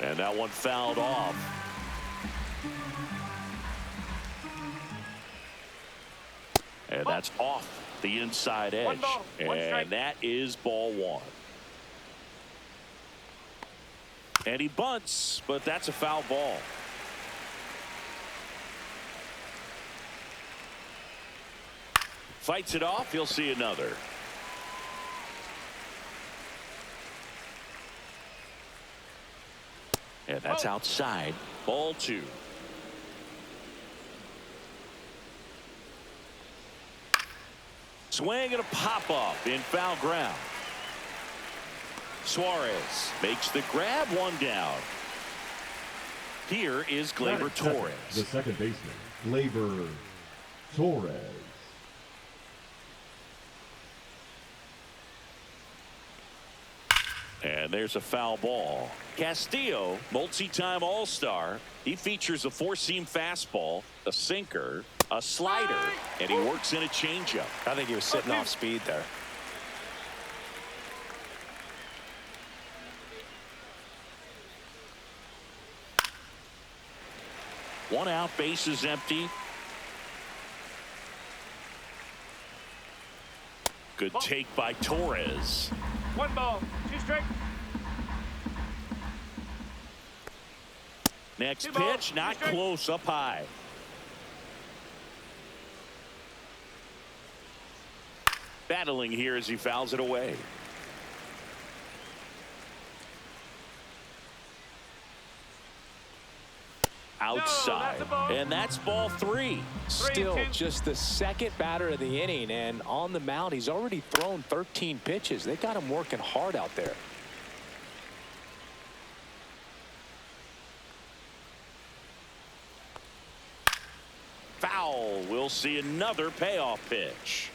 And that one fouled off. And that's off the inside edge. And that is ball one. And he bunts, but that's a foul ball. Fights it off. He'll see another. And that's outside. Ball two. Swing and a pop-up in foul ground. Suarez makes the grab, one down. Here is Gleyber Torres. The second baseman, Gleyber Torres. And there's a foul ball. Castillo, multi-time All-Star. He features a four-seam fastball, a sinker, a slider, and he works in a changeup. I think he was sitting off speed there. One out, base is empty. Good take by Torres. One ball, two strike. Next pitch, not close, up high. Battling here as he fouls it away. Outside, and that's ball three. Still just the second batter of the inning, and on the mound he's already thrown 13 pitches. They got him working hard out there. Foul. We'll see another payoff pitch.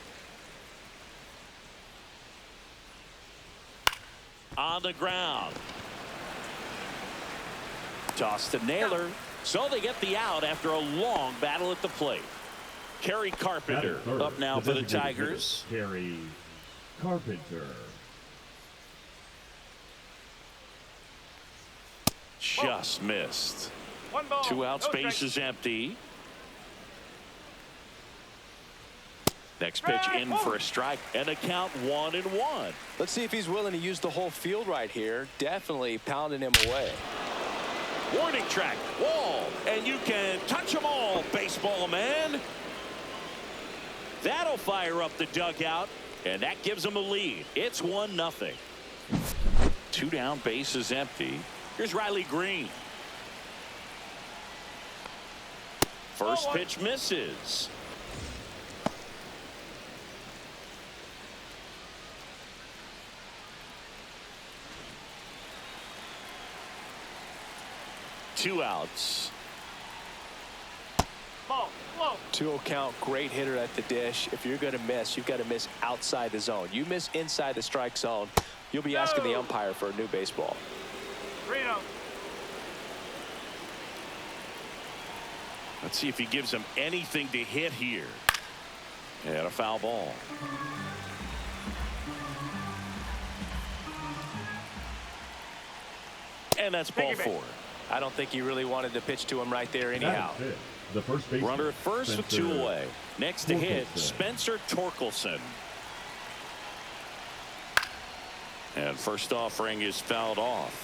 On the ground. Toss to Naylor. So they get the out after a long battle at the plate. Kerry Carpenter up now for the Tigers. Kerry Carpenter. Just missed. One ball, Two outs, no base strike. is empty. Next pitch in for a strike and a count 1-1. Let's see if he's willing to use the whole field right here. Definitely pounding him away. Warning track, wall, and you can touch them all, baseball man. That'll fire up the dugout, and that gives them a lead. It's 1-0. Two down, base is empty. Here's Riley Green. First pitch misses. Two outs. Ball, whoa. 2-0 count, great hitter at the dish. If you're going to miss, you've got to miss outside the zone. You miss inside the strike zone, you'll be asking the umpire for a new baseball. 3-0. Let's see if he gives him anything to hit here. And a foul ball. And that's ball four. I don't think he really wanted to pitch to him right there anyhow. The first baseman, Runner at first with two away. Next to hit, Spencer Torkelson. And first offering is fouled off.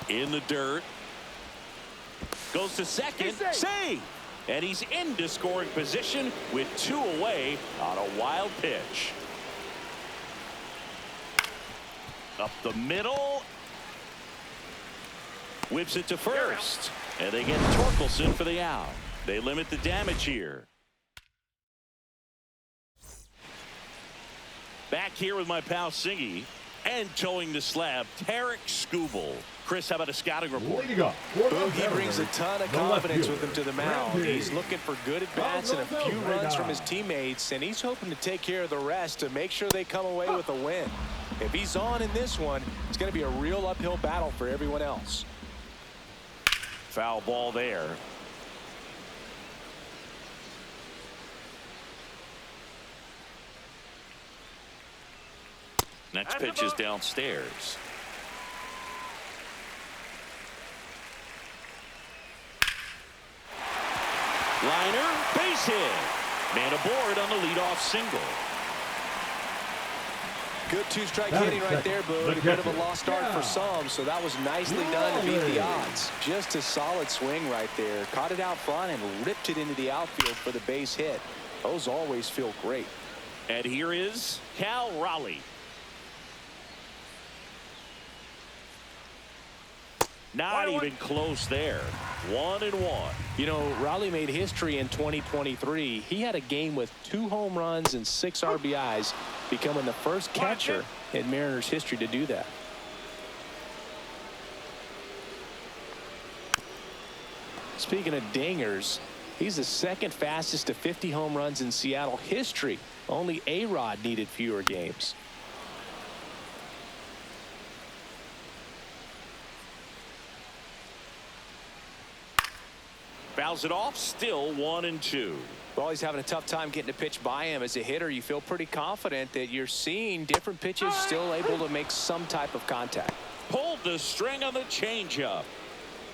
In the dirt. Goes to second. Save. And he's into scoring position with two away on a wild pitch. Up the middle. Whips it to first. And they get Torkelson for the out. They limit the damage here. Back here with my pal Singy. And towing the slab, Tarek Skubal. Chris, how about a scouting report? He brings a ton of confidence with him to the mound. He's looking for good at-bats and a few runs from his teammates, and he's hoping to take care of the rest to make sure they come away with a win. If he's on in this one, it's going to be a real uphill battle for everyone else. Foul ball there. Next That's the pitch is ball. downstairs. Liner, base hit. Man aboard on the leadoff single. Good two-strike Batting hitting right there, second, Boone. the A bit of a catcher. lost start for Yeah. some, so that was nicely done to beat the odds. Just a solid swing right there. Caught it out front and ripped it into the outfield for the base hit. Those always feel great. And here is Cal Raleigh. Not 1-1. even close there. 1-1. You know, Raleigh made history in 2023. He had a game with 2 home runs and 6 RBIs, becoming the first catcher in Mariners history to do that. Speaking of dingers, he's the second fastest to 50 home runs in Seattle history. Only A-Rod needed fewer games. Fouls it off, still 1-2. Well, he's having a tough time getting a pitch by him. As a hitter, you feel pretty confident that you're seeing different pitches still able to make some type of contact. Pulled the string on the changeup.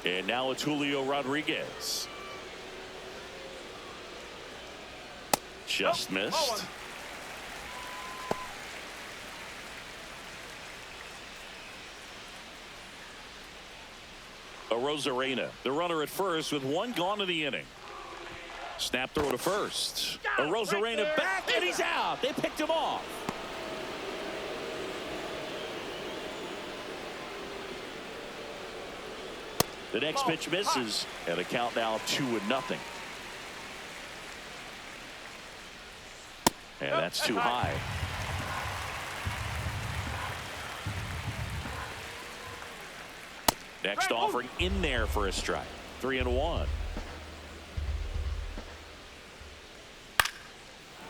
And now it's Julio Rodriguez. Just missed. Arozarena, the runner at first with 1 gone in the inning. Snap throw to first. Arozarena back, and he's out. They picked him off. The next pitch misses, and a count now 2-0. And that's too high. Next offering in there for a strike. 3-1.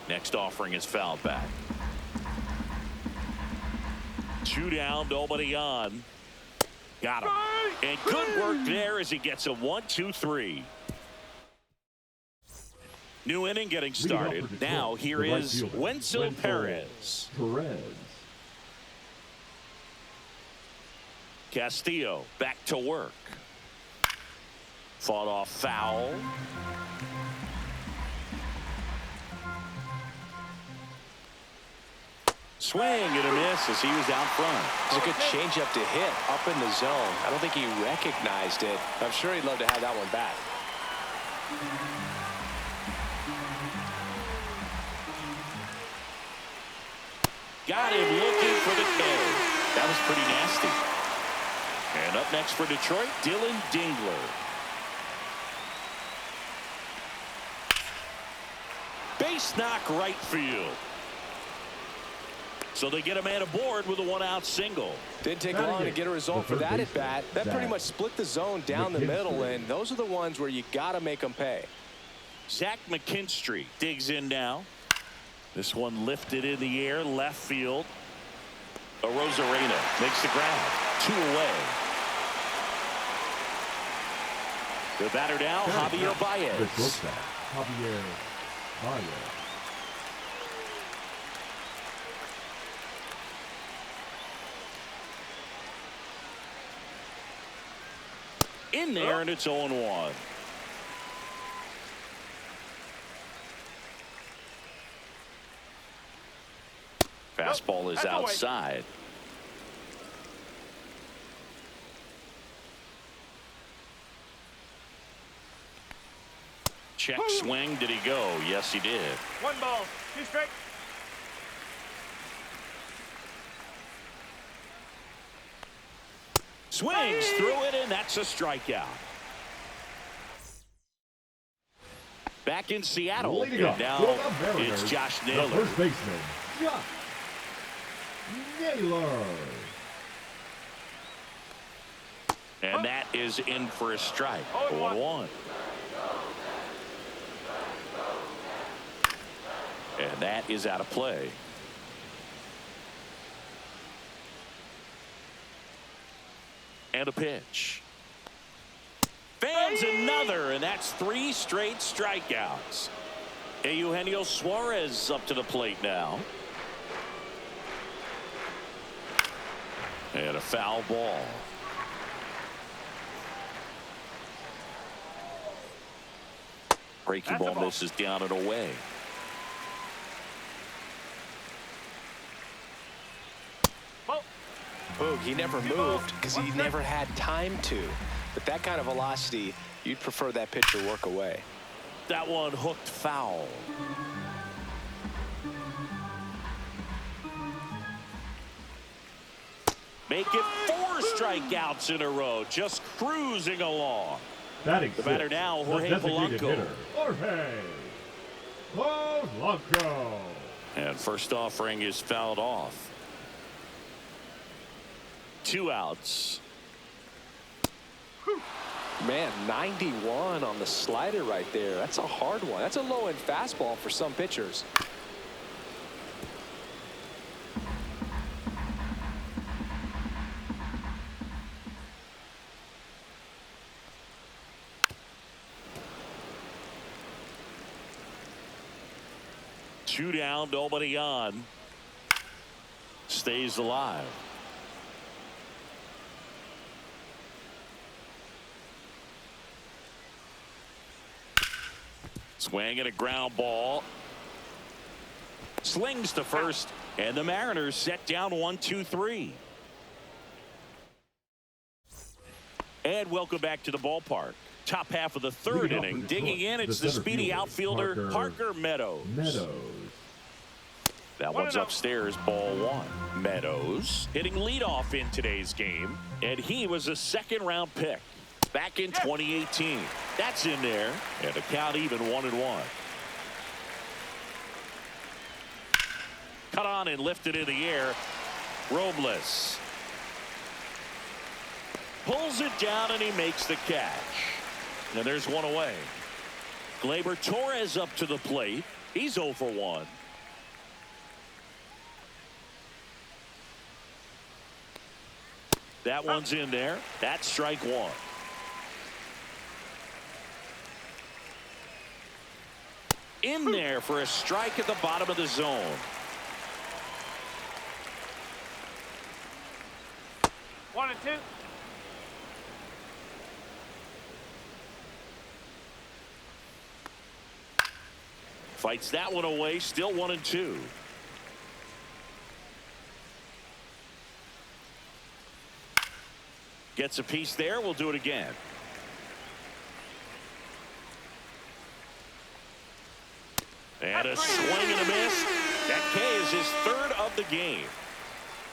Next offering is fouled back. 2 down, nobody on. Got him. And good work there as he gets a 1-2-3. New inning getting started. Now here is Wenzel Perez. Castillo back to work. Fought off foul. Swing and a miss as he was out front. It's a good changeup to hit up in the zone. I don't think he recognized it. I'm sure he'd love to have that one back. Got him looking for the K. That was pretty nasty. And up next for Detroit, Dylan Dingler. Base knock right field. So they get a man aboard with a 1-out single. Didn't take long to get a result for that at bat. That pretty much split the zone down the middle, and those are the ones where you got to make them pay. Zach McKinstry digs in now. This one lifted in the air, left field. Arozarena makes the grab. 2 away. The batter now, Javier Baez. Javier Baez. In there, and it's 0-1. Fastball is outside. Check swing. Did he go? Yes, he did. 1 ball, 2 strikes. Swings through it, and that's a strikeout. Back in Seattle, Leading and up now for the Mariners, it's Josh the Naylor. first baseman, Josh Naylor. And that is in for a strike. 0-1. And that is out of play. And a pitch. Fans another, and that's 3 straight strikeouts. Eugenio Suarez up to the plate now. And a foul ball. Breaking ball misses down and away. Boog, he never moved because he never had time to. But that kind of velocity, you'd prefer that pitcher work away. That one hooked foul. Make it 4 strikeouts in a row, just cruising along. Batting The batter now, Jorge Polanco. Jorge Polanco. And first offering is fouled off. 2 outs. Man, 91 on the slider right there. That's a hard one. That's a low-end fastball for some pitchers. Two down, nobody on. Stays alive. Swing and a ground ball. Slings to first, and the Mariners set down 1-2-3. And welcome back to the ballpark. Top half of the third inning. Digging in, it's the speedy outfielder Parker Meadows. That one's upstairs, ball 1. Meadows hitting leadoff in today's game, and he was a second-round pick back in 2018. That's in there, and the count even 1-1. Cut on and lifted in the air. Robles pulls it down, and he makes the catch. And there's one away. Gleyber Torres up to the plate. He's 0 for 1. That one's in there. That's strike 1. In there for a strike at the bottom of the zone. 1 and 2. Fights that one away. Still 1 and 2. Gets a piece there. We'll do it again. And a swing and a miss. That K is his 3rd of the game.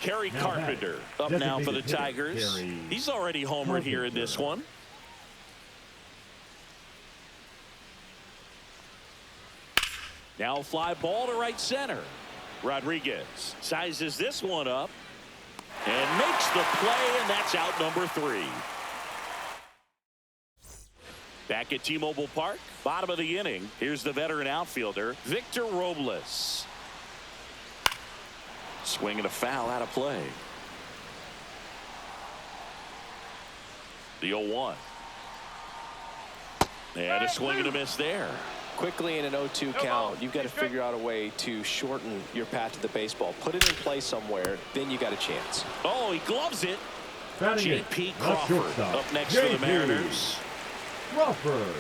Kerry Carpenter up now for the Tigers. He's already homered here in this one. Now a fly ball to right center. Rodriguez sizes this one up and makes the play, and that's out number 3. Back at T-Mobile Park, bottom of the inning. Here's the veteran outfielder, Victor Robles. Swinging a foul out of play. The 0-1. And a swing and a miss there. Quickly in an 0-2 count, you've got to figure out a way to shorten your path to the baseball. Put it in play somewhere, then you got a chance. Oh, he gloves it. J.P. The Crawford shortstop, up next for the Mariners. Crawford.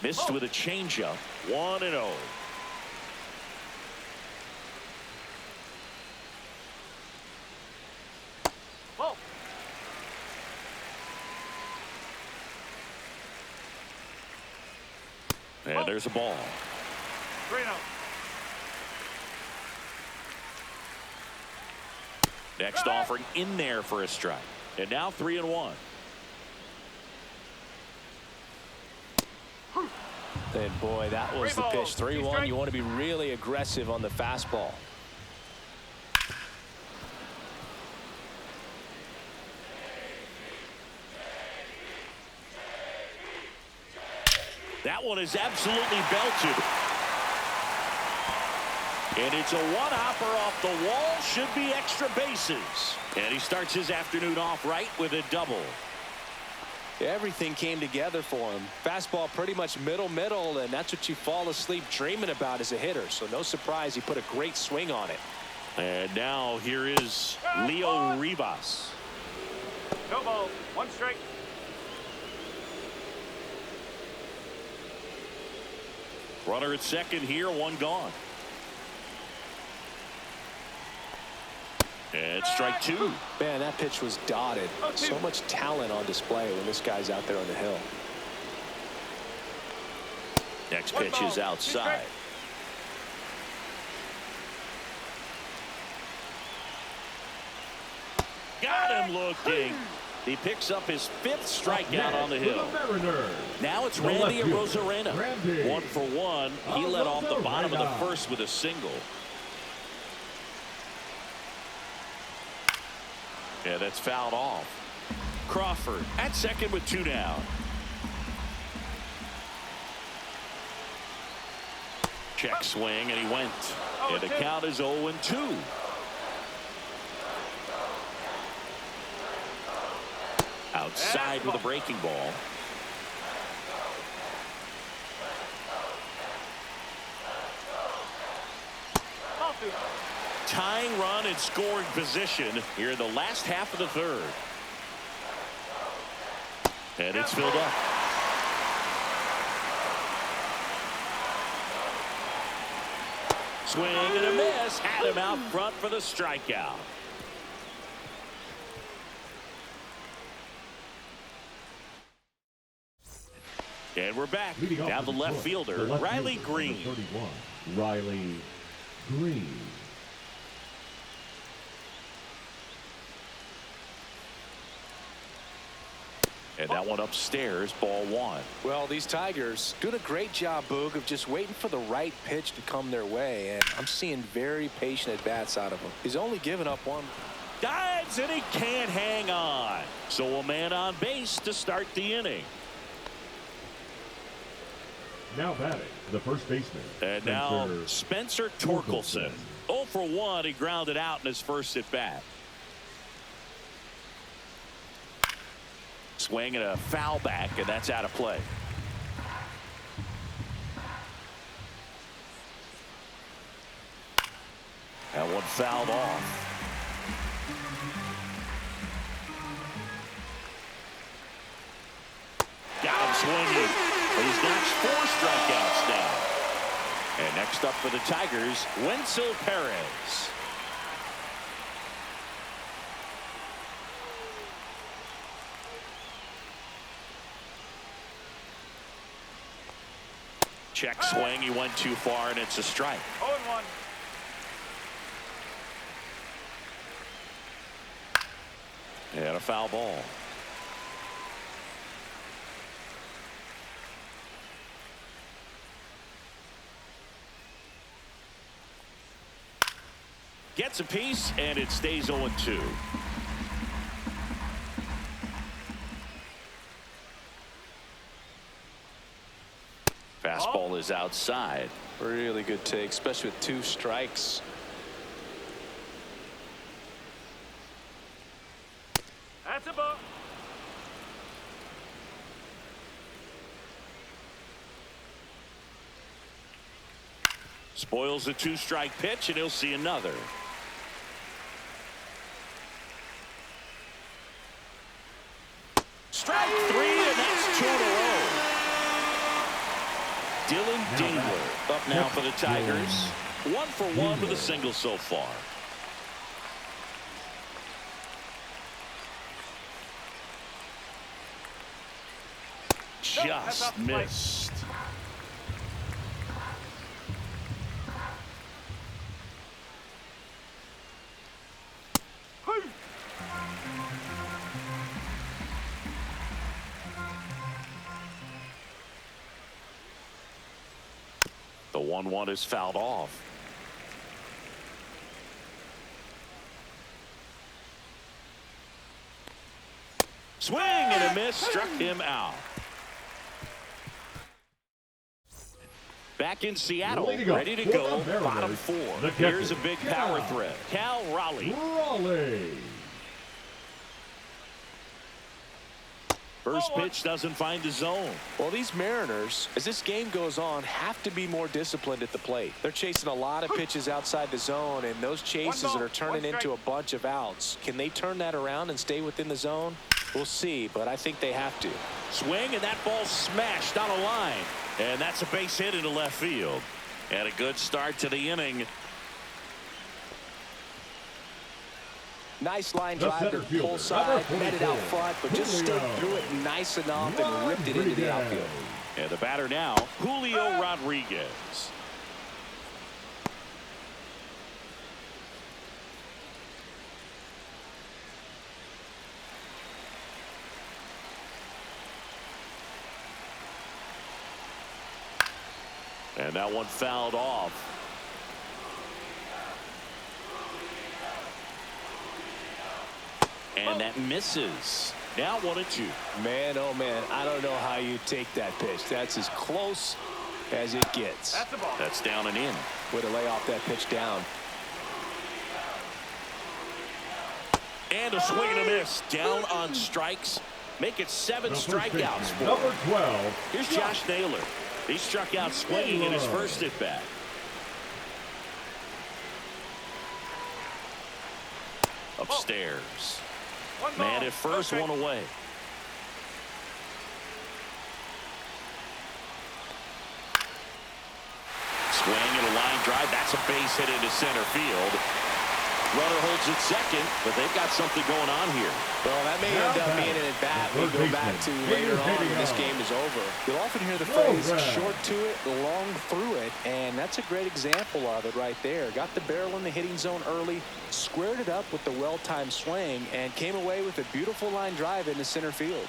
Missed with a changeup. 1-0. Whoa. And there's a ball. 3-0. Next offering in there for a strike. And now 3-1. And boy, that was the pitch. 3-1. You want to be really aggressive on the fastball. That one is absolutely belted. And it's a one-hopper off the wall. Should be extra bases. And he starts his afternoon off right with a double. Everything came together for him. Fastball pretty much middle, and that's what you fall asleep dreaming about as a hitter. So no surprise he put a great swing on it. And now here is Leo Rivas. No ball. One strike. Runner at second here, one gone. And strike two. Man, that pitch was dotted. So much talent on display when this guy's out there on the hill. Next pitch is outside. Got him looking. He picks up his 5th strikeout on the hill. Now it's Randy Arozarena. 1 for 1. He led off the bottom of the first with a single. Yeah, that's fouled off. Crawford at second with 2 down. Check swing, and he went. And the count is 0-2. Outside with a breaking ball. Tying run in scoring position here in the last half of the third. And it's filled up. Swing and a miss. Had him out front for the strikeout. And we're back. Down the left fielder, Riley Green. 31, Riley Green. And that one upstairs, ball 1. Well, these Tigers doing a great job, Boog, of just waiting for the right pitch to come their way. And I'm seeing very patient at-bats out of him. He's only given up 1. Dives, and he can't hang on. So a man on base to start the inning. Now batting, the first baseman. And now Spencer Torkelson. 0 for 1. He grounded out in his first at bat. Swing and a foul back, and that's out of play. That one fouled off. Got him swinging. But he's notched 4 strikeouts now. And next up for the Tigers, Wenzel Perez. Check swing. He went too far, and it's a strike. 0-1. And a foul ball. Gets a piece, and it stays 0-2. Fastball is outside. Really good take, especially with 2 strikes. That's a ball. Spoils the 2-strike pitch, and he'll see another. Strike 3, and that's 2 in a row. Dylan Dingler up now for the Tigers. 1 for 1 with a single so far. Just missed. The 1-1 is fouled off. Swing and a miss, struck him out. Back in Seattle, ready to go, bottom 4. Here's a big power threat. Cal Raleigh. First pitch doesn't find the zone. Well, these Mariners, as this game goes on, have to be more disciplined at the plate. They're chasing a lot of pitches outside the zone, and those chases that are turning into a bunch of outs. Can they turn that around and stay within the zone? We'll see, but I think they have to. Swing, and that ball smashed on a line. And that's a base hit into left field. And a good start to the inning. Nice line drive to the pull side, met it out front, but just stood through it nice enough and ripped it into the outfield. And the batter now, Julio Rodriguez. And that one fouled off. And that misses. Now 1-2. Man, oh man, I don't know how you take that pitch. That's as close as it gets. That's the ball. That's down and in. Way to lay off that pitch down. And a swing and a miss. Down on strikes. Make it 7 strikeouts for number 12. Here's Josh Naylor. He struck out swinging in his first at bat. Upstairs. Man at first, one away. Swing and a line drive. That's a base hit into center field. Runner holds it second, but they've got something going on here. Well, that may end up being an at-bat we go back to later on when this game is over. You'll often hear the phrase, short to it, long through it, and that's a great example of it right there. Got the barrel in the hitting zone early, squared it up with the well-timed swing, and came away with a beautiful line drive into center field.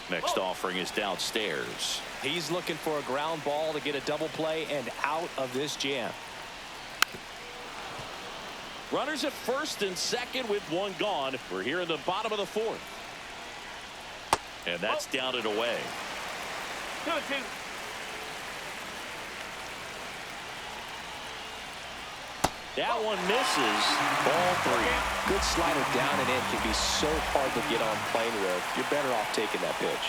Next offering is downstairs. He's looking for a ground ball to get a double play and out of this jam. Runners at first and second with one gone. We're here in the bottom of the fourth. And that's down and away. 2-2. That one misses. Ball 3. Good slider down and in can be so hard to get on plane with. You're better off taking that pitch.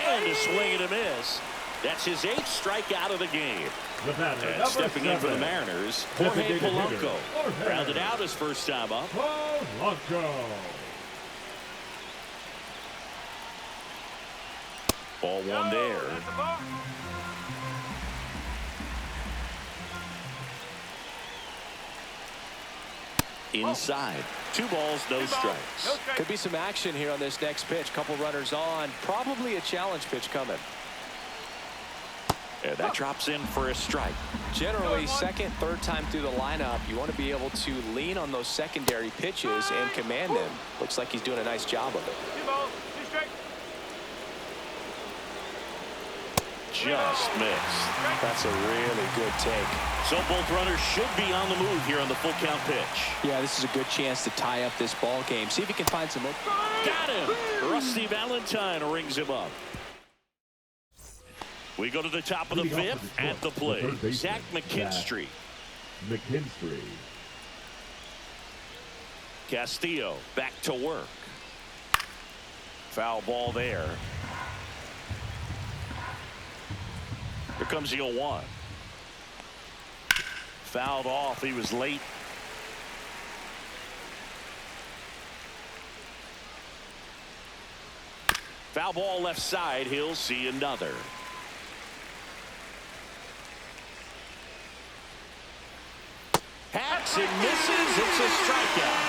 And a swing and a miss. That's his 8th strikeout of the game. And stepping in for the Mariners, Jorge Polanco. Rounded out his first time up. Polanco. Ball 1 there. That's the ball. Inside. 2 balls, no strikes. Could be some action here on this next pitch. Couple runners on. Probably a challenge pitch coming. And that drops in for a strike. Generally, second, third time through the lineup, you want to be able to lean on those secondary pitches and command them. Looks like he's doing a nice job of it. 2 balls, 2 strikes. Just missed. That's a really good take. So both runners should be on the move here on the full count pitch. Yeah, this is a good chance to tie up this ball game. See if he can find some. Got him. Rusty Valentine rings him up. We go to the top of the 5th at the plate. Zach McKinstry. Castillo back to work. Foul ball there. Here comes the 0-1. Fouled off. He was late. Foul ball left side. He'll see another. Hacks and misses. It's a strikeout.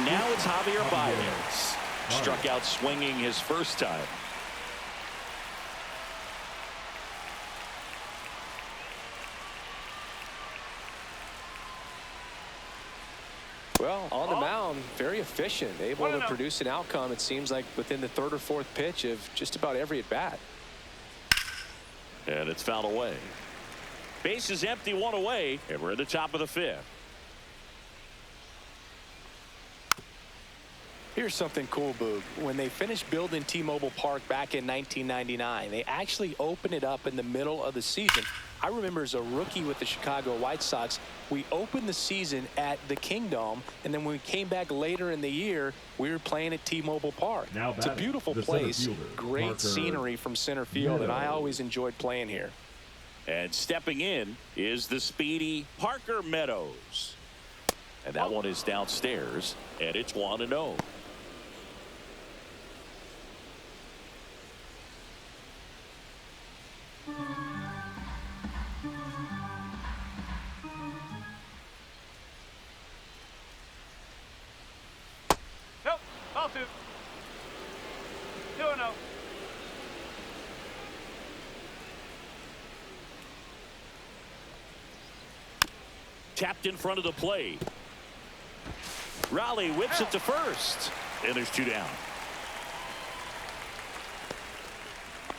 Now it's Javier Baez. Struck out swinging his first time. Well, on the mound, very efficient, able to produce an outcome, it seems like, within the 3rd or 4th pitch of just about every at-bat. And it's fouled away. Base is empty, 1 away, and we're at the top of the 5th. Here's something cool, Boog. When they finished building T-Mobile Park back in 1999, they actually opened it up in the middle of the season. I remember as a rookie with the Chicago White Sox, we opened the season at the Kingdome, and then when we came back later in the year, we were playing at T-Mobile Park. It's a beautiful place, great scenery from center field, and I always enjoyed playing here. And stepping in is the speedy Parker Meadows. And that one is downstairs, and it's 1-0. Nope. Ball 2. 2-0. Tapped in front of the plate. Raleigh whips it to first. And there's 2 down.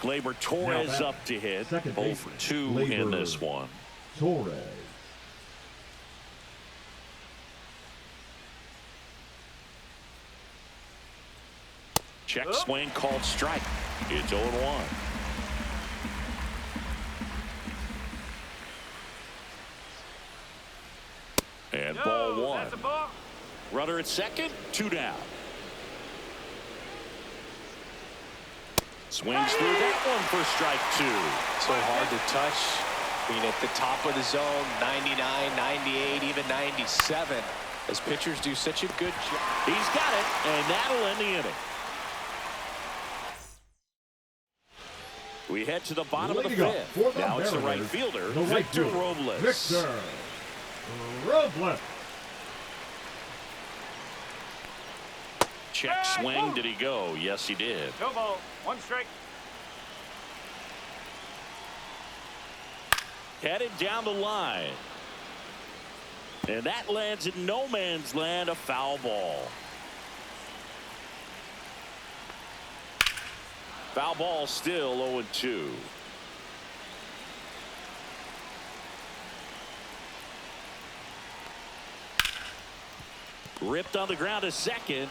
Gleyber Torres up to hit. 0 for 2 in this one. Torres. Check swing called strike. It's 0-1. And ball 1. That's a ball. Runner at second, 2 down. Swings through that one for strike 2. So hard to touch. I mean, at the top of the zone, 99, 98, even 97. As pitchers do such a good job. He's got it, and that'll end the inning. We head to the bottom of the 5th. Now it's the right fielder, Victor Robles. Victor Robles. Check swing. Did he go? Yes, he did. No ball. 1 strike. Headed down the line. And that lands in no man's land, a foul ball. Foul ball still 0-2. Ripped on the ground to second.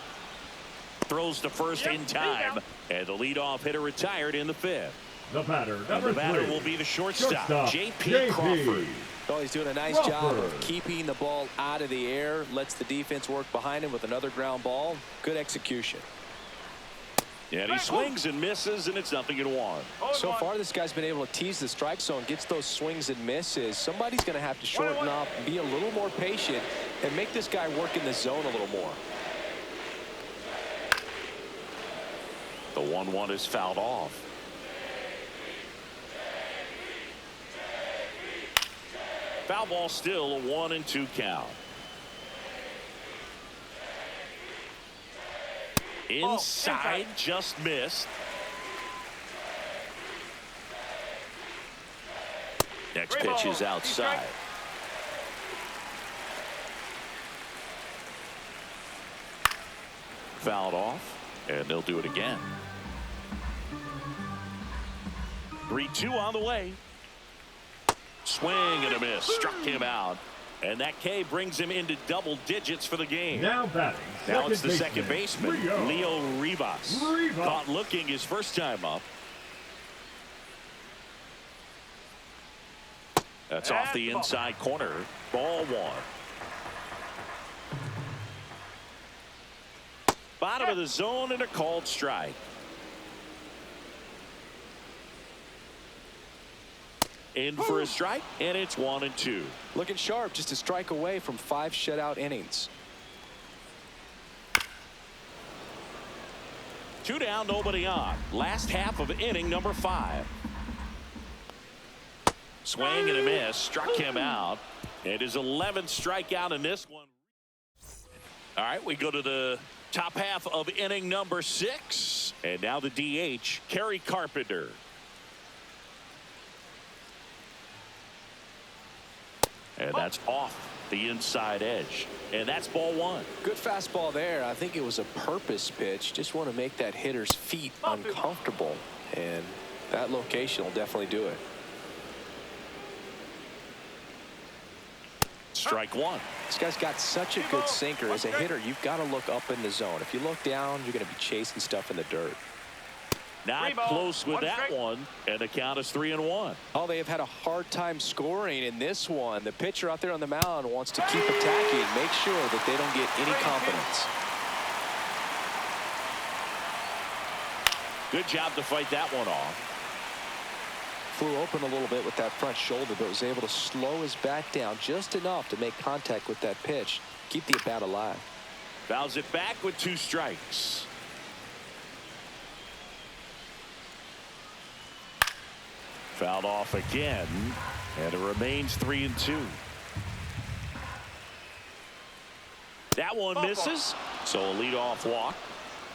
Throws to first in time. And the leadoff hitter retired in the 5th. The batter, And the batter 3. will be the shortstop, J.P. Crawford. Oh, he's doing a nice job of keeping the ball out of the air. Lets the defense work behind him with another ground ball. Good execution. And he swings and misses, and it's 0-1. So far, this guy's been able to tease the strike zone, gets those swings and misses. Somebody's going to have to shorten up, be a little more patient, and make this guy work in the zone a little more. The 1-1 is fouled off. Foul ball still a 1-2 count. Inside, just missed. Next pitch is outside. Fouled off, and they'll do it again. 3-2 on the way. Swing and a miss. Struck him out. And that K brings him into double digits for the game. Now batting. Now it's the second baseman, Leo Rivas. Caught looking his first time up. That's off the inside corner. Ball 1. Bottom of the zone and a called strike. In for a strike, and it's 1-2. Looking sharp, just a strike away from 5 shutout innings. 2 down, nobody on. Last half of inning number 5. Swing and a miss, struck him out. It is 11th strikeout in this one. All right, we go to the top half of inning number 6. And now the DH, Kerry Carpenter. And that's off the inside edge. And that's ball 1. Good fastball there. I think it was a purpose pitch. Just want to make that hitter's feet uncomfortable. And that location will definitely do it. strike one. This guy's got such a good sinker. As a hitter, you've got to look up in the zone. If you look down, you're going to be chasing stuff in the dirt. Not close with that one, and the count is 3-1. Oh, they have had a hard time scoring in this one. The pitcher out there on the mound wants to keep attacking, make sure that they don't get any confidence. Good job to fight that one off. Flew open a little bit with that front shoulder, but was able to slow his bat down just enough to make contact with that pitch, keep the at-bat alive. Fouls it back with 2 strikes. Fouled off again, and it remains 3-2. That one misses, so a leadoff walk.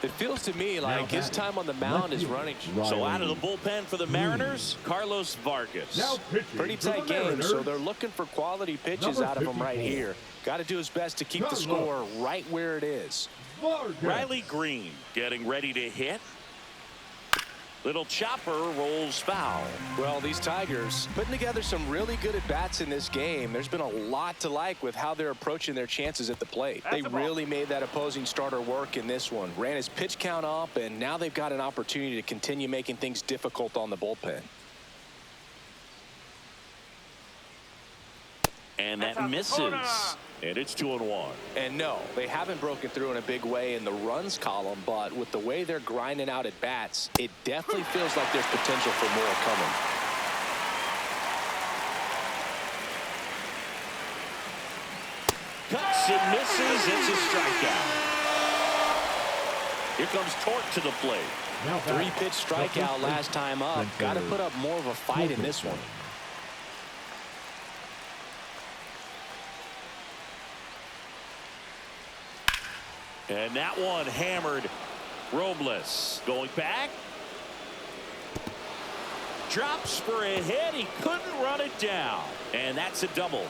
It feels to me like his time on the mound is running. So out of the bullpen for the Mariners, Carlos Vargas. Pretty tight game, so they're looking for quality pitches out of him right here. Got to do his best to keep the score right where it is. Riley Green getting ready to hit. Little chopper rolls foul. Well, these Tigers putting together some really good at-bats in this game. There's been a lot to like with how they're approaching their chances at the plate. They really made that opposing starter work in this one. Ran his pitch count up, and now they've got an opportunity to continue making things difficult on the bullpen. And that misses. And it's 2-1. And no, they haven't broken through in a big way in the runs column, but with the way they're grinding out at bats, it definitely feels like there's potential for more coming. Cuts and misses. It's a strikeout. Here comes Torque to the plate. 3-pitch strikeout last time up. Got to put up more of a fight in this one. And that one hammered. Robles going back. Drops for a hit. He couldn't run it down. And that's a double.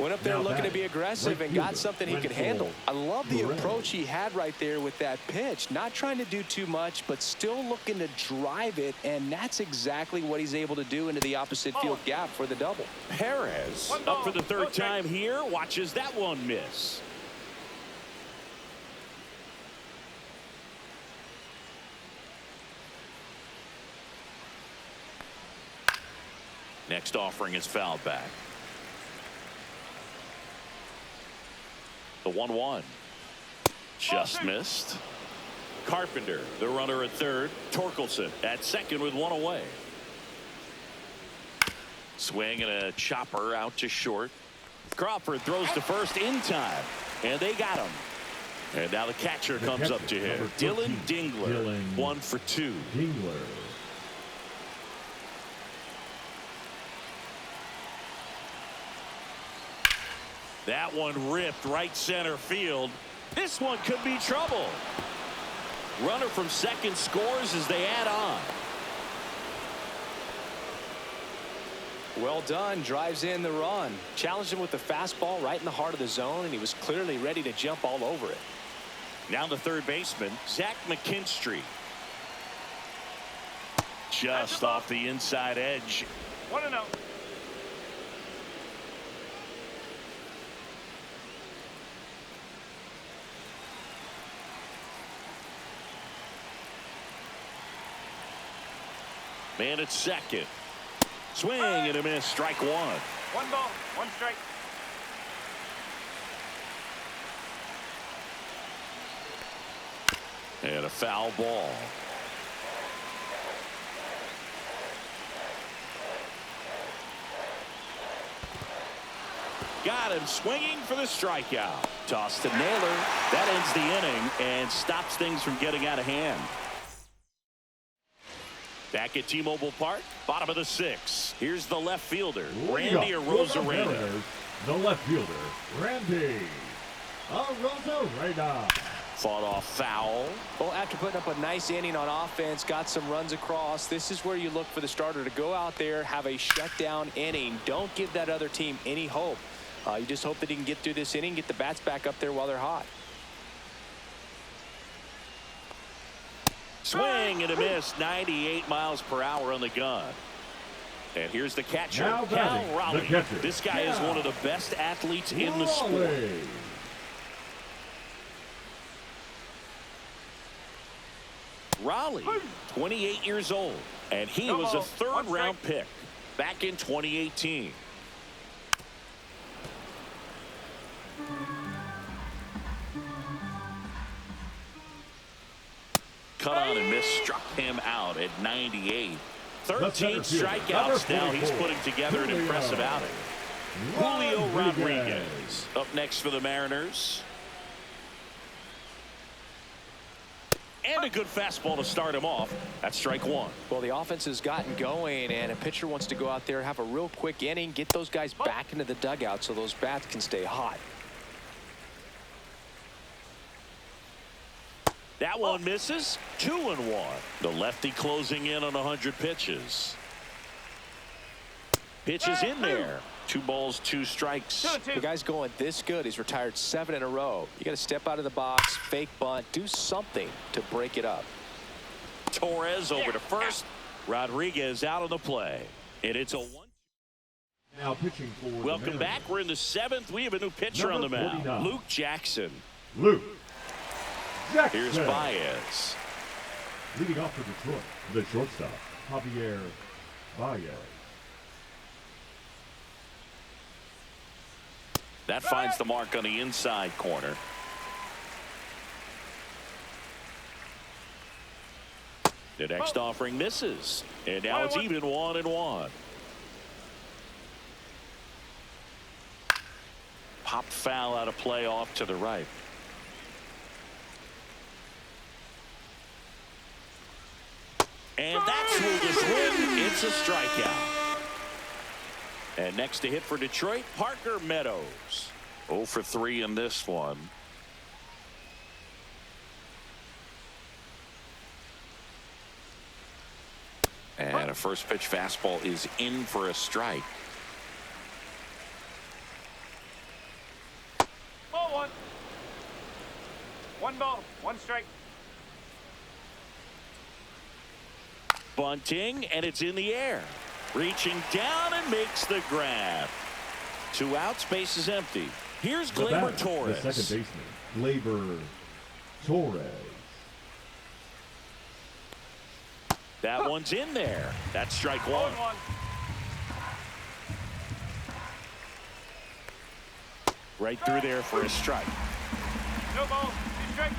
Went up there looking to be aggressive and got something he could handle. I love the approach he had right there with that pitch. Not trying to do too much, but still looking to drive it, and that's exactly what he's able to do into the opposite field gap for the double. Perez up for the 3rd time here. Watches that one miss. Next offering is fouled back. The 1-1 just missed. Carpenter, the runner at 3rd. Torkelson at 2nd with 1 away. Swing and a chopper out to short. Crawford throws to first in time, and they got him. And now the catcher comes up to him. Dylan Dingler, 1 for 2. That one ripped right center field. This one could be trouble. Runner from 2nd scores as they add on. Well done. Drives in the run. Challenged him with the fastball right in the heart of the zone, and he was clearly ready to jump all over it. Now the 3rd baseman, Zach McKinstry. Just off the inside edge. 1-0. Man at 2nd. Swing and a miss. Strike 1. 1 ball, 1 strike. And a foul ball. Got him swinging for the strikeout. Toss to Naylor. That ends the inning and stops things from getting out of hand. Back at T-Mobile Park, bottom of the 6th. Here's the left fielder, Randy Arozarena. The left fielder, Randy Arozarena. Fought off foul. Well, after putting up a nice inning on offense, got some runs across, this is where you look for the starter to go out there, have a shutdown inning. Don't give that other team any hope. You just hope that he can get through this inning, get the bats back up there while they're hot. Swing and a miss. 98 miles per hour on the gun. And here's the catcher, Now Cal batting, the Raleigh. catcher, This guy is Cal one of the best athletes in the sport. Raleigh. Raleigh, 28 years old, and he was a third-round pick back in 2018. Cut on and miss, struck him out at 98. 13 strikeouts now. He's putting together an impressive outing. Julio Rodriguez up next for the Mariners. And a good fastball to start him off. That's strike one. Well, the offense has gotten going, and a pitcher wants to go out there, have a real quick inning, get those guys back into the dugout so those bats can stay hot. That one misses. 2-1. The lefty closing in on 100 pitches. Pitches in there. 2 balls, 2 strikes. The guy's going this good. He's retired 7 in a row. You got to step out of the box, fake bunt, do something to break it up. Torres over to first. Rodriguez out of the play. And it's a 1. Now pitching for the Welcome Mariners. back. We're in the 7th. We have a new pitcher on the Number mound. 49. Luke Jackson. Luke Jackson. Here's Baez. Leading off for Detroit, the shortstop, Javier Baez. That finds the mark on the inside corner. The next offering misses. And now it's even 1-1. Popped foul out of play off to the right. And that's who this win. It's a strikeout. And next to hit for Detroit, Parker Meadows. 0 for 3 in this one. And a first pitch fastball is in for a strike. Ball one. 1 ball, 1 strike. Bunting, and it's in the air. Reaching down and makes the grab. 2 outs, base is empty. Here's The Gleyber batter, Torres. the second baseman, Gleyber Torres. That one's in there. That's strike 1. 0-1. Right through there for a strike. No ball, 2 strikes.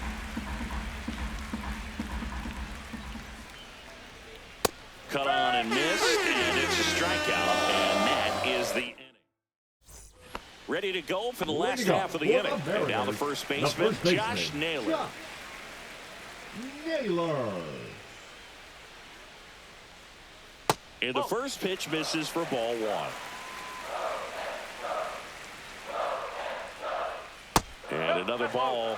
Cut on and missed, and it's a strikeout, and that is the inning. Ready to go for the last half of the inning. And now the first baseman, Josh Naylor. Josh Naylor. And the first pitch misses for ball 1. And another ball.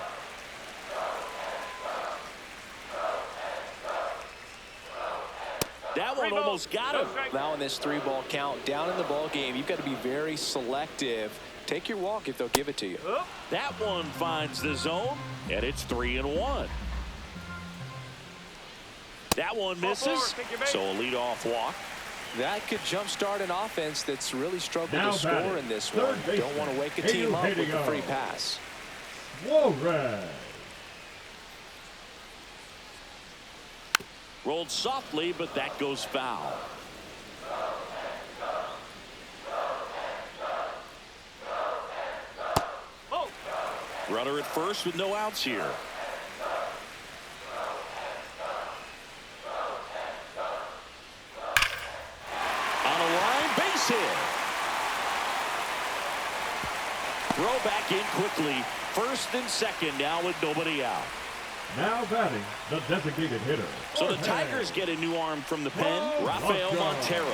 That one almost got him. Now in this 3-ball count, down in the ball game, you've got to be very selective. Take your walk if they'll give it to you. That one finds the zone, and it's 3-1. That one misses, so a leadoff walk. That could jumpstart an offense that's really struggled Now to score batting, in this third one. baseman, Don't want to wake a team up with the free pass. Suarez. Rolled softly, but that goes foul. Runner at first with no outs here. On a line, base hit. Throw back in quickly. First and second now with nobody out. Now batting, the designated hitter. So the Tigers get a new arm from the pen. Rafael Montero.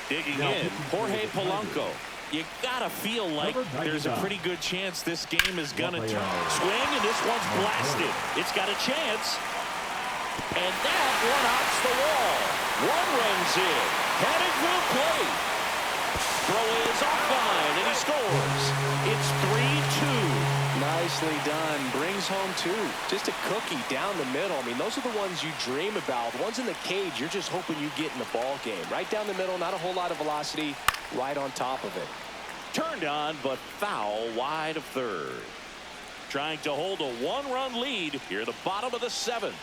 Digging in, Jorge Polanco. You gotta feel like there's a pretty good chance this game is gonna swing, and this one's blasted. It's got a chance. And that one hops the wall. One runs in. Headed for the plate. Throw is offline, and he scores. It's 3-2. Nicely done. Brings home two. Just a cookie down the middle. I mean, those are the ones you dream about. The ones in the cage, you're just hoping you get in the ball game. Right down the middle, not a whole lot of velocity. Right on top of it. Turned on, but foul wide of third. Trying to hold a one-run lead here at the bottom of the seventh.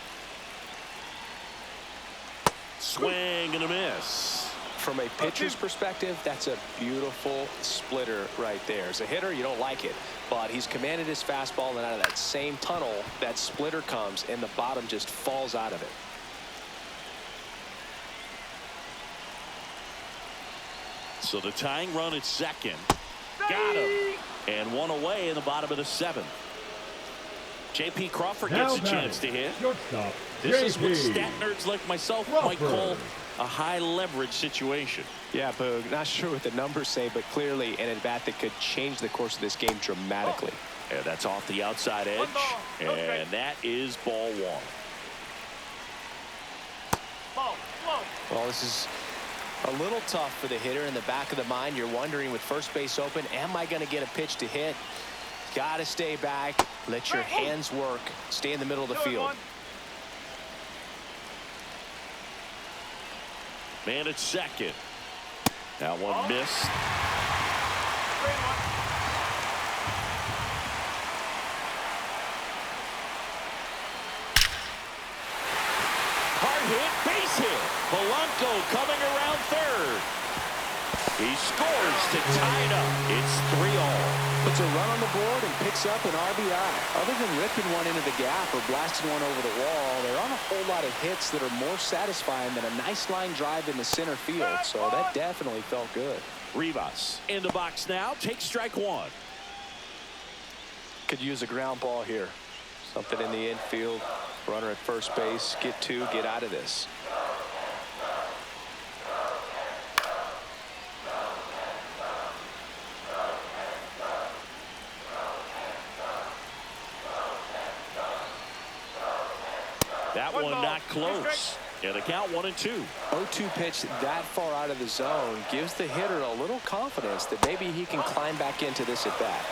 Swing and a miss. From a pitcher's perspective, that's a beautiful splitter right there. As a hitter, you don't like it, but he's commanded his fastball, and out of that same tunnel, that splitter comes, and the bottom just falls out of it. So the tying run at second. Got him. And one away in the bottom of the seventh. J.P. Crawford gets a chance to hit. This is what stat nerds like myself might call a high leverage situation. Yeah, Boog, not sure what the numbers say, but clearly an at-bat that could change the course of this game dramatically. And that's off the outside edge. And that is ball one. Well, this is a little tough for the hitter in the back of the mind. You're wondering with first base open, am I going to get a pitch to hit? Got to stay back. Let your hands work. Stay in the middle of the field. Man at second. That one missed. Hard hit, base hit. Polanco coming around third. He scores to tie it up. It's 3-all. Puts a run on the board and picks up an RBI. Other than ripping one into the gap or blasting one over the wall, there aren't a whole lot of hits that are more satisfying than a nice line drive in the center field. So that definitely felt good. Rivas in the box now. Take strike one. Could use a ground ball here. Something in the infield. Runner at first base. Get two. Get out of this. That one not close. Yeah, the count 1-2. 0-2 pitch that far out of the zone gives the hitter a little confidence that maybe he can climb back into this at bat.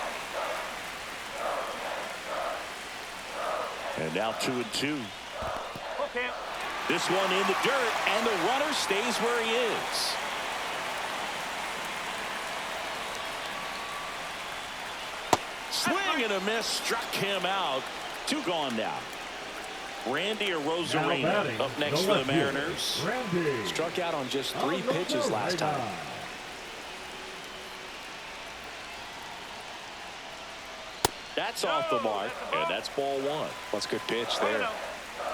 And now 2-2. Okay. This one in the dirt, and the runner stays where he is. Swing and a miss, struck him out. Two gone now. Randy or Rosarina up next for the Mariners. Randy. Struck out on just 3 pitches last time. That's off the mark, and that's ball one. That's a good pitch there.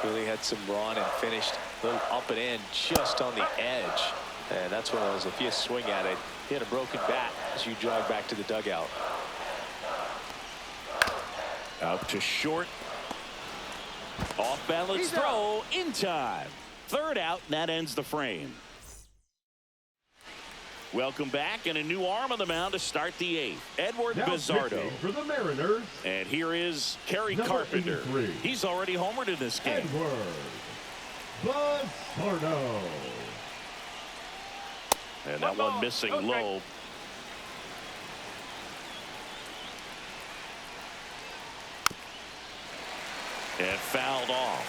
Really had some run and finished a little up and in just on the edge. And that's one of those, if you swing at it, you hit a broken bat as you jog back to the dugout. Out to short. Off balance throw in time. Third out, and that ends the frame. Welcome back, and a new arm on the mound to start the eighth. Edward Bizardo. For the Mariners. And here is Kerry Carpenter. 83. He's already homered in this game. Edward Bizardo. And that one missing low. And fouled off.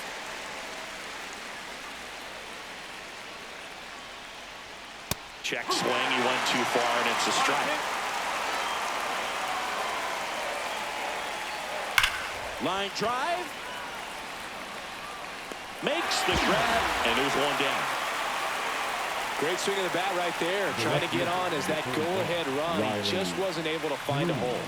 Check swing. He went too far, and it's a strike. Line drive. Makes the grab, and there's one down. Great swing of the bat right there. Trying to get on as that go-ahead run. He just wasn't able to find a hole.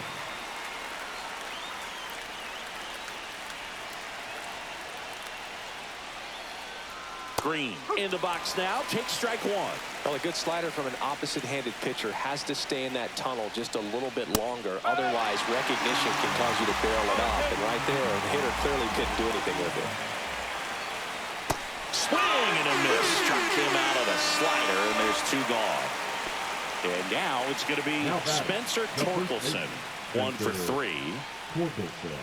Green in the box now. Take strike one. Well, a good slider from an opposite-handed pitcher has to stay in that tunnel just a little bit longer. Otherwise, recognition can cause you to barrel it off. And right there, the hitter clearly couldn't do anything with it. Swing and a miss. Struck him out of a slider, and there's two gone. And now it's going to be Spencer Torkelson. 1 for 3. Torkelson.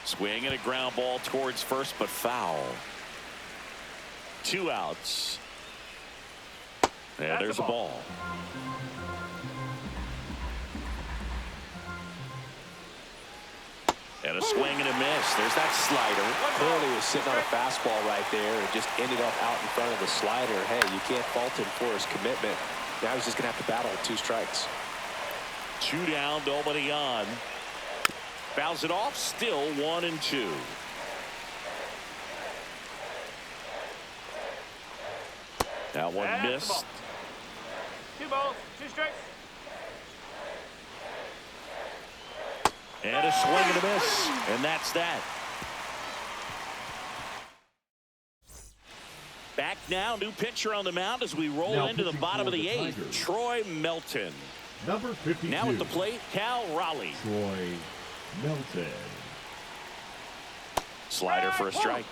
Swing and a ground ball towards first, but foul. 2 outs. And there's a ball. And a swing and a miss. There's that slider. Clearly was sitting on a fastball right there and just ended up out in front of the slider. Hey, you can't fault him for his commitment. Now he's just going to have to battle with 2 strikes. 2 down, nobody on. Fouls it off, still 1-2. That one missed. 2 balls, 2 strikes. And a swing and a miss. And that's that. Back now, new pitcher on the mound as we roll Now into the bottom of the 8th. Tigers. Troy Melton. Number 52. Now at the plate, Cal Raleigh. Troy Melton. Slider for a strike.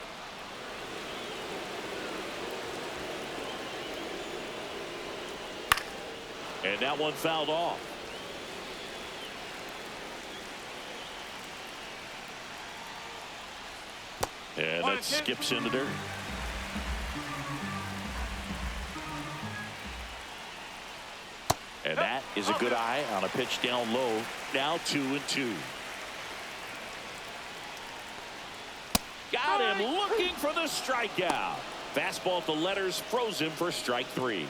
And that one fouled off. And that skips into dirt. And that is a good eye on a pitch down low. Now 2-2. Got him looking for the strikeout. Fastball at the letters froze him for strike 3.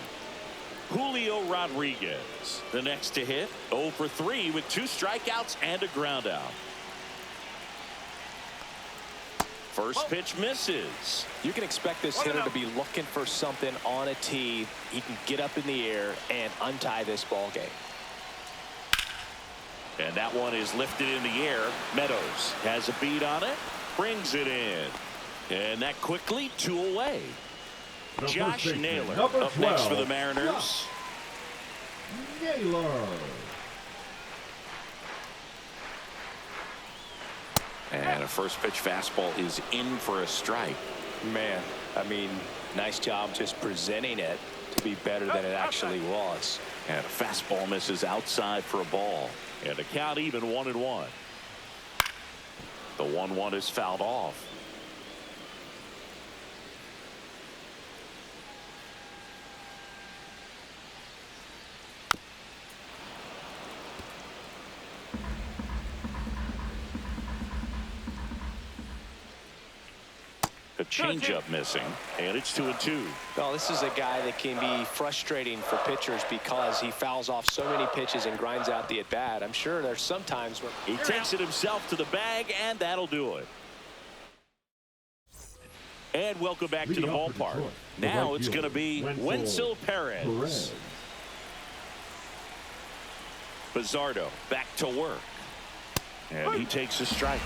Julio Rodriguez, the next to hit, 0 for 3 with 2 strikeouts and a ground out. First pitch misses. You can expect this hitter to be looking for something on a tee. He can get up in the air and untie this ball game. And that one is lifted in the air. Meadows has a beat on it, brings it in. And that quickly 2 away. Josh Naylor up next for the Mariners. Naylor. And a first pitch fastball is in for a strike. Man, I mean, nice job just presenting it to be better than it actually was. And a fastball misses outside for a ball. And a count even 1-1. The 1-1 is fouled off. A changeup missing, and it's 2-2. Well, this is a guy that can be frustrating for pitchers because he fouls off so many pitches and grinds out the at-bat. I'm sure there's some times where he takes it himself to the bag, and that'll do it. And welcome back to the ballpark. Now it's going to be Wenzel Perez. Bizzardo back to work. And he takes a strike.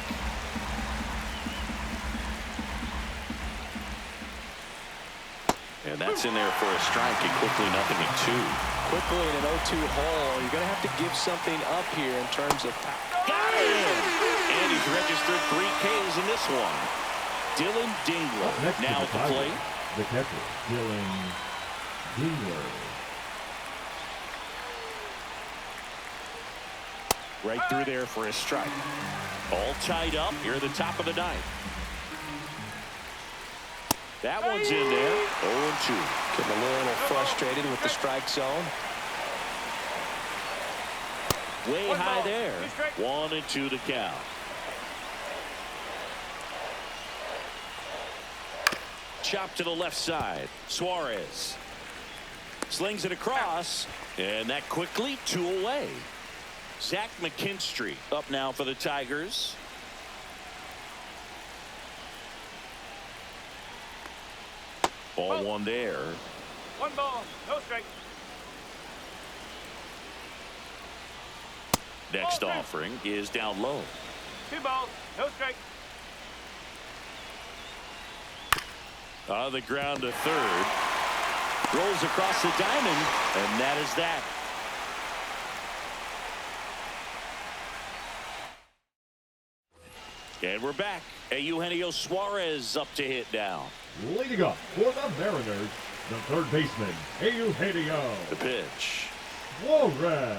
And that's in there for a strike, and quickly 0-2. Quickly in an 0-2 hole, you're going to have to give something up here in terms of power. Got him! And he's registered 3 Ks in this one. Dylan Dingler now at the plate. The catcher, Dylan Dingler. Right through there for a strike. All tied up here at the top of the 9th. That one's in there. 0-2. Getting a little frustrated with the strike zone. Way high there. 1-2 to count. Chop to the left side. Suarez slings it across, and that quickly 2 away. Zach McKinstry up now for the Tigers. Ball 1 there. 1 ball, no strike. Next offering is down low. 2 balls, no strike. On the ground to third. Rolls across the diamond, and that is that. And we're back. Eugenio Suarez up to hit now. Leading up for the Mariners, the third baseman, Eugenio. The pitch. Suarez.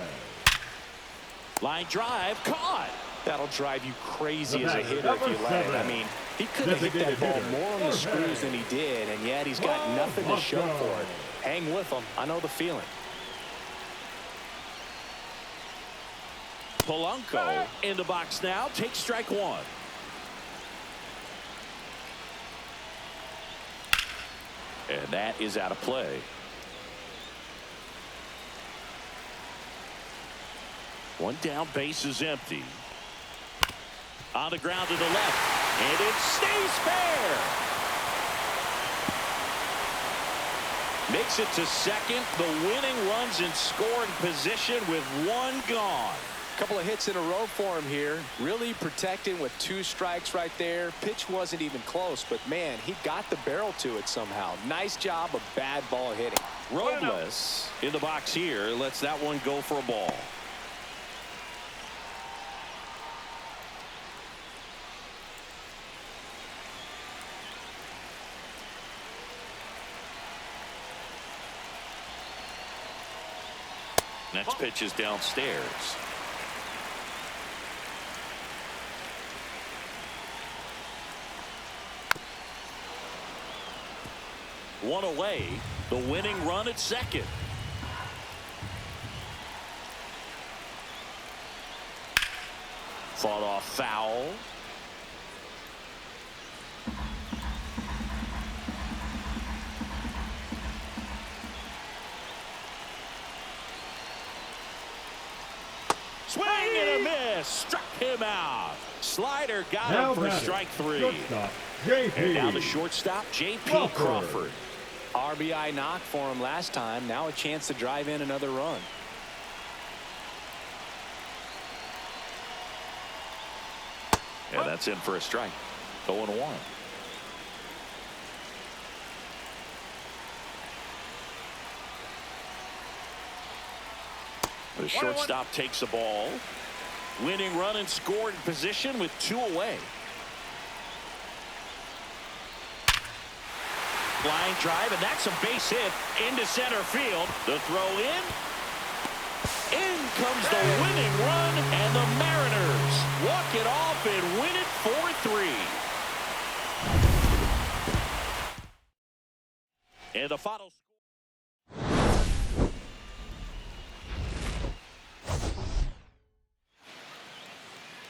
Line drive, caught. That'll drive you crazy as a hitter if you let it. I mean, he could have hit that ball more on the screws than he did, and yet he's got nothing to show for it. Hang with him. I know the feeling. Polanco in the box now. Takes strike one. And that is out of play. One down, base is empty. On the ground to the left, and it stays fair. Makes it to second. The winning runs in scoring position with one gone. Couple of hits in a row for him here. Really protecting with 2 strikes right there. Pitch wasn't even close, but man, he got the barrel to it somehow. Nice job of bad ball hitting. Robles in the box here lets that one go for a ball. Next pitch is downstairs. One away. The winning run at second. Fought off foul. Swing and a miss. Struck him out. Slider got him for strike 3. Shortstop, J.P. And now the shortstop, J.P. Crawford. RBI knock for him last time. Now a chance to drive in another run. And that's in for a strike. 0-1. The shortstop takes the ball. Winning run in scoring position with 2 away. Flying drive, and that's a base hit into center field. The throw in. In comes the winning run, and the Mariners walk it off and win it 4-3. And the final